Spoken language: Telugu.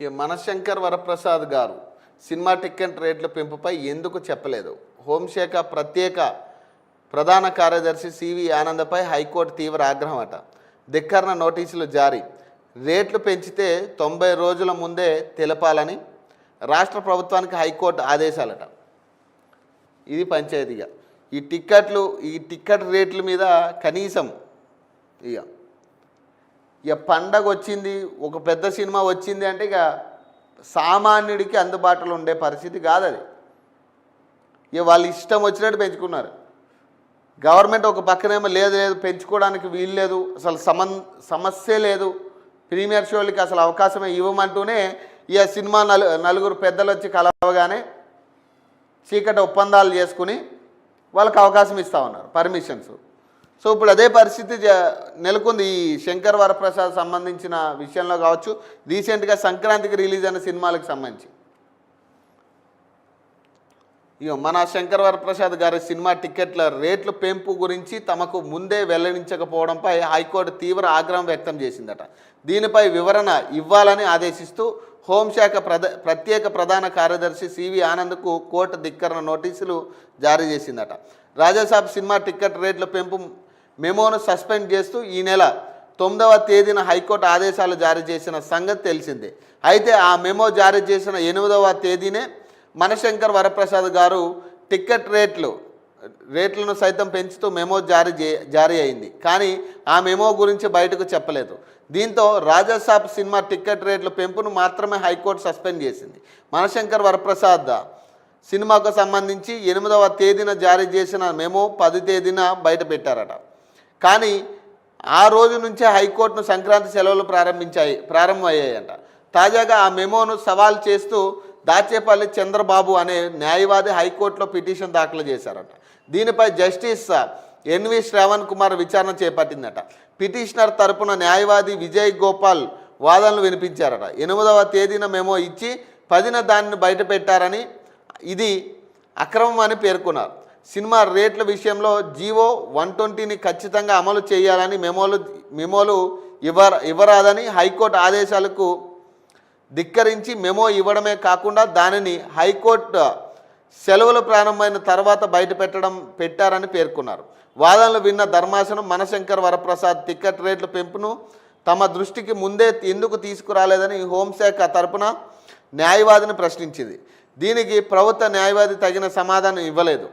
ఇక మనశంకర్ వరప్రసాద్ గారు సినిమా టికెట్ రేట్ల పెంపుపై ఎందుకు చెప్పలేదు? హోంశాఖ ప్రత్యేక ప్రధాన కార్యదర్శి సివి ఆనందపై హైకోర్టు తీవ్ర ఆగ్రహం అట. ధిక్కరణ నోటీసులు జారీ. రేట్లు పెంచితే 90 రోజుల ముందే తెలపాలని రాష్ట్ర ప్రభుత్వానికి హైకోర్టు ఆదేశాలట. ఇది పంచాయతీగా ఈ టికెట్ రేట్ల మీద కనీసం ఇక పండగ వచ్చింది, ఒక పెద్ద సినిమా వచ్చింది అంటే ఇక సామాన్యుడికి అందుబాటులో ఉండే పరిస్థితి కాదు అది. ఇక వాళ్ళు ఇష్టం వచ్చినట్టు పెంచుకున్నారు. గవర్నమెంట్ ఒక పక్కనేమో లేదు పెంచుకోవడానికి వీలు లేదు, అసలు సమస్య లేదు, ప్రీమియర్ షోలకి అసలు అవకాశమే ఇవ్వమంటూనే ఇక సినిమా నలుగురు పెద్దలు వచ్చి కలవగానే చీకటి ఒప్పందాలు చేసుకుని వాళ్ళకి అవకాశం ఇస్తూ ఉన్నారు, పర్మిషన్స్. సో ఇప్పుడు అదే పరిస్థితి నెలకొంది ఈ శంకర్ వరప్రసాద్ సంబంధించిన విషయంలో కావచ్చు, రీసెంట్గా సంక్రాంతికి రిలీజ్ అయిన సినిమాలకు సంబంధించి. మన శంకర్ వరప్రసాద్ గారి సినిమా టికెట్ల రేట్లు పెంపు గురించి తమకు ముందే వెల్లడించకపోవడంపై హైకోర్టు తీవ్ర ఆగ్రహం వ్యక్తం చేసిందట. దీనిపై వివరణ ఇవ్వాలని ఆదేశిస్తూ హోంశాఖ ప్రత్యేక ప్రధాన కార్యదర్శి సివి ఆనంద్కు కోర్టు ధిక్కరణ నోటీసులు జారీ చేసిందట. రాజాసాబ్ సినిమా టికెట్ రేట్ల పెంపు మెమోను సస్పెండ్ చేస్తూ ఈ నెల 9వ తేదీన హైకోర్టు ఆదేశాలు జారీ చేసిన సంగతి తెలిసిందే. అయితే ఆ మెమో జారీ చేసిన 8వ తేదీనే మనశంకర్ వరప్రసాద్ గారు టికెట్ రేట్లను సైతం పెంచుతూ మెమో జారీ అయింది. కానీ ఆ మెమో గురించి బయటకు చెప్పలేదు. దీంతో రాజాసాబ్ సినిమా టికెట్ రేట్ల పెంపును మాత్రమే హైకోర్టు సస్పెండ్ చేసింది. మనశంకర్ వరప్రసాద్ సినిమాకు సంబంధించి 8వ తేదీన జారీ చేసిన మెమో 10 తేదీన బయట పెట్టారట. కానీ ఆ రోజు నుంచే హైకోర్టును సంక్రాంతి సెలవులు ప్రారంభమయ్యాయంట. తాజాగా ఆ మెమోను సవాల్ చేస్తూ దాచేపల్లి చంద్రబాబు అనే న్యాయవాది హైకోర్టులో పిటిషన్ దాఖలు చేశారట. దీనిపై జస్టిస్ ఎన్వి శ్రావణ్ కుమార్ విచారణ చేపట్టిందట. పిటిషనర్ తరపున న్యాయవాది విజయ్ గోపాల్ వాదనలు వినిపించారట. 8వ తేదీన మెమో ఇచ్చి 10న దానిని బయట పెట్టారని, ఇది అక్రమం అని పేర్కొన్నారు. సినిమా రేట్ల విషయంలో జీవో 120ని ఖచ్చితంగా అమలు చేయాలని మెమోలు ఇవ్వరాదని హైకోర్టు ఆదేశాలకు ధిక్కరించి మెమో ఇవ్వడమే కాకుండా దానిని హైకోర్టు సెలవులు ప్రారంభమైన తర్వాత బయట పెట్టారని పేర్కొన్నారు. వాదనలు విన్న ధర్మాసనం మనశంకర్ వరప్రసాద్ టికెట్ రేట్ల పెంపును తమ దృష్టికి ముందే ఎందుకు తీసుకురాలేదని హోంశాఖ తరపున న్యాయవాదిని ప్రశ్నించింది. దీనికి ప్రభుత్వ న్యాయవాది తగిన సమాధానం ఇవ్వలేదు.